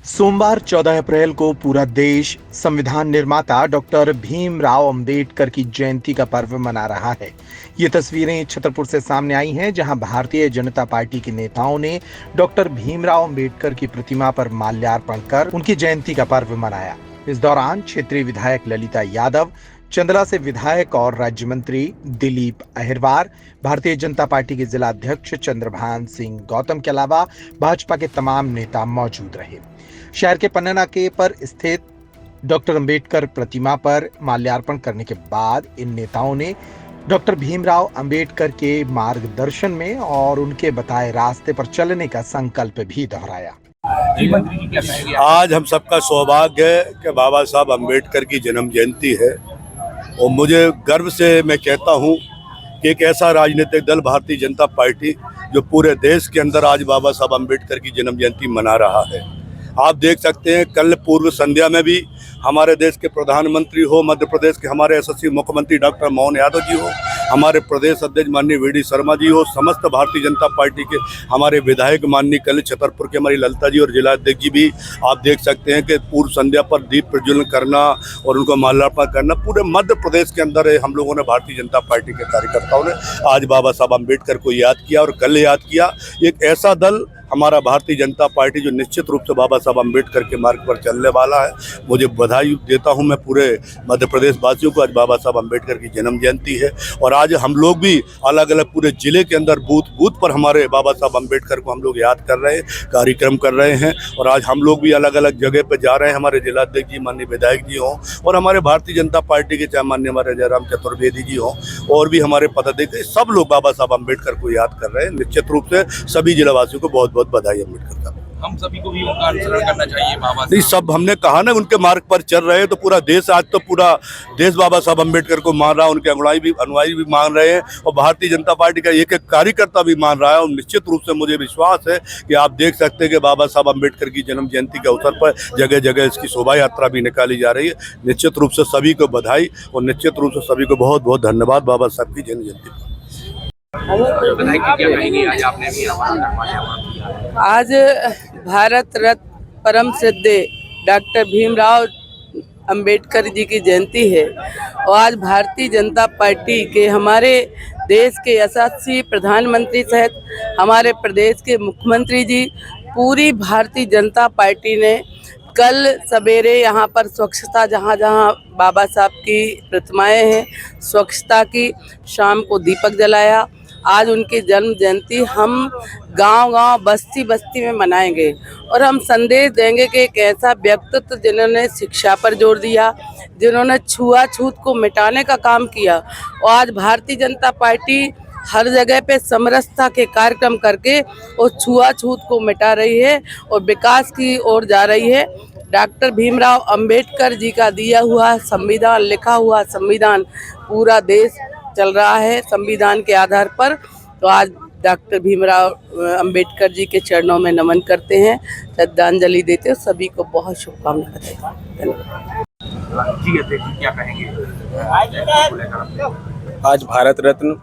सोमवार 14 अप्रैल को पूरा देश संविधान निर्माता डॉक्टर भीमराव अंबेडकर की जयंती का पर्व मना रहा है। ये तस्वीरें छतरपुर से सामने आई हैं, जहां भारतीय जनता पार्टी के नेताओं ने डॉक्टर भीमराव अंबेडकर की प्रतिमा पर माल्यार्पण कर उनकी जयंती का पर्व मनाया। इस दौरान क्षेत्रीय विधायक ललिता यादव, चंदला से विधायक और राज्य मंत्री दिलीप अहिरवार, भारतीय जनता पार्टी के जिला अध्यक्ष चंद्रभान सिंह गौतम के अलावा भाजपा के तमाम नेता मौजूद रहे। शहर के पन्ना नाके पर स्थित डॉक्टर अंबेडकर प्रतिमा पर माल्यार्पण करने के बाद इन नेताओं ने डॉक्टर भीमराव अंबेडकर के मार्गदर्शन में और उनके बताए रास्ते पर चलने का संकल्प भी दोहराया। आज हम सबका सौभाग्य है कि बाबा साहब अंबेडकर की जन्म जयंती है और मुझे गर्व से मैं कहता हूं कि एक ऐसा राजनीतिक दल भारतीय जनता पार्टी जो पूरे देश के अंदर आज बाबा साहब अंबेडकर की जन्म जयंती मना रहा है। आप देख सकते हैं कल पूर्व संध्या में भी हमारे देश के प्रधानमंत्री हो, मध्य प्रदेश के हमारे यशस्वी मुख्यमंत्री डॉक्टर मोहन यादव जी हो, हमारे प्रदेश अध्यक्ष माननीय वी.डी. शर्मा जी हो, समस्त भारतीय जनता पार्टी के हमारे विधायक माननीय कल छतरपुर के हमारी ललिता जी और जिला अध्यक्ष जी भी आप देख सकते हैं कि पूर्व संध्या पर दीप प्रज्वलन करना और उनको माल्यार्पण करना पूरे मध्य प्रदेश के अंदर हम लोगों ने भारतीय जनता पार्टी के कार्यकर्ताओं ने आज बाबा साहब अम्बेडकर को याद किया और कल याद किया। एक ऐसा दल हमारा भारतीय जनता पार्टी जो निश्चित रूप से बाबा साहब अम्बेडकर के मार्ग पर चलने वाला है। मुझे बधाई देता हूं मैं पूरे मध्य प्रदेश वासियों को। आज बाबा साहब अम्बेडकर की जन्म जयंती है और आज हम लोग भी अलग अलग पूरे जिले के अंदर बूथ बूथ पर हमारे बाबा साहब अम्बेडकर को हम लोग याद कर रहे हैं, कार्यक्रम कर रहे हैं। और आज हम लोग भी अलग अलग जगह पर जा रहे हैं। हमारे जिला अध्यक्ष जी माननीय विधायक जी हों और हमारे भारतीय जनता पार्टी के चाहे माननीय हमारे जयराम चतुर्वेदी जी हों और भी हमारे पदाधिकारी, सब लोग बाबा साहब अम्बेडकर को याद कर रहे हैं। निश्चित रूप से सभी जिलावासियों को बहुत बहुत बधाई। अम्बेडकर का हम सभी को भी उनका अनुसरण करना चाहिए। बाबा नहीं, सब हमने कहा ना उनके मार्ग पर चल रहे हैं तो पूरा देश, आज तो पूरा देश बाबा साहब अम्बेडकर को मान रहा है, उनके अनुयायी भी मान रहे हैं और भारतीय जनता पार्टी का एक एक कार्यकर्ता भी मान रहा है। और निश्चित रूप से मुझे विश्वास है कि आप देख सकते हैं कि बाबा साहब अम्बेडकर की जन्म जयंती के अवसर पर जगह जगह इसकी शोभा यात्रा भी निकाली जा रही है। निश्चित रूप से सभी को बधाई और निश्चित रूप से सभी को बहुत बहुत धन्यवाद बाबा साहब की जन्म जयंती पर। आज भारत रत्न परम श्रद्धेय डॉक्टर भीमराव अंबेडकर जी की जयंती है और आज भारतीय जनता पार्टी के हमारे देश के यशस्वी प्रधानमंत्री सहित हमारे प्रदेश के मुख्यमंत्री जी, पूरी भारतीय जनता पार्टी ने कल सवेरे यहाँ पर स्वच्छता, जहाँ जहाँ बाबा साहब की प्रतिमाएं हैं, स्वच्छता की, शाम को दीपक जलाया। आज उनकी जन्म जयंती हम गांव-गांव, बस्ती-बस्ती में मनाएंगे और हम संदेश देंगे कि एक ऐसा व्यक्तित्व जिन्होंने शिक्षा पर जोर दिया, जिन्होंने छुआछूत को मिटाने का काम किया और आज भारतीय जनता पार्टी हर जगह पे समरसता के कार्यक्रम करके और छुआछूत को मिटा रही है और विकास की ओर जा रही है। डॉक्टर भीमराव अंबेडकर जी का दिया हुआ संविधान, लिखा हुआ संविधान, पूरा देश चल रहा है संविधान के आधार पर। तो आज डॉक्टर भीमराव अंबेडकर जी के चरणों में नमन करते हैं, श्रद्धांजलि देते हैं। सभी को बहुत शुभकामनाएं बताते हैं। क्या कहेंगे? आज भारत रत्न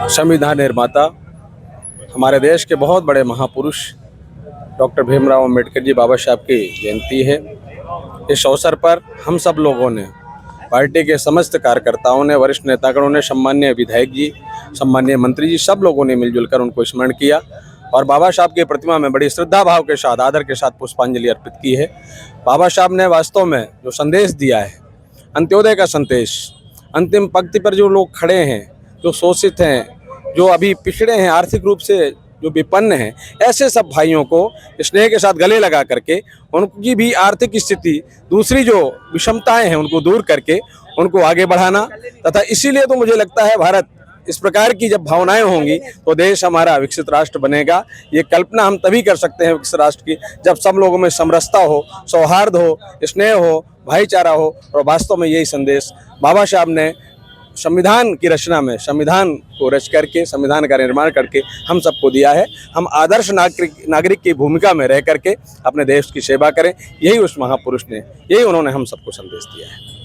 संविधान निर्माता हमारे देश के बहुत बड़े महापुरुष डॉक्टर भीमराव अंबेडकर जी बाबा साहब की जयंती है। इस अवसर पर हम सब लोगों ने, पार्टी के समस्त कार्यकर्ताओं ने, वरिष्ठ नेतागणों ने, सम्मानीय विधायक जी, सम्मानीय मंत्री जी, सब लोगों ने मिलजुल कर उनको स्मरण किया और बाबा साहब की प्रतिमा में बड़ी श्रद्धा भाव के साथ, आदर के साथ पुष्पांजलि अर्पित की है। बाबा साहब ने वास्तव में जो संदेश दिया है, अंत्योदय का संदेश, अंतिम पंक्ति पर जो लोग खड़े हैं, जो शोषित हैं, जो अभी पिछड़े हैं, आर्थिक रूप से जो विपन्न हैं, ऐसे सब भाइयों को स्नेह के साथ गले लगा करके उनकी भी आर्थिक स्थिति, दूसरी जो विषमताएं हैं उनको दूर करके उनको आगे बढ़ाना, तथा इसीलिए तो मुझे लगता है भारत इस प्रकार की जब भावनाएं होंगी तो देश हमारा विकसित राष्ट्र बनेगा। ये कल्पना हम तभी कर सकते हैं विकसित राष्ट्र की जब सब लोगों में समरसता हो, सौहार्द हो, स्नेह हो, भाईचारा हो। और वास्तव में यही संदेश बाबा साहब ने संविधान की रचना में, संविधान को रच करके, संविधान का निर्माण करके हम सबको दिया है। हम आदर्श नागरिक की भूमिका में रह करके अपने देश की सेवा करें। यही उस महापुरुष ने, यही उन्होंने हम सबको संदेश दिया है।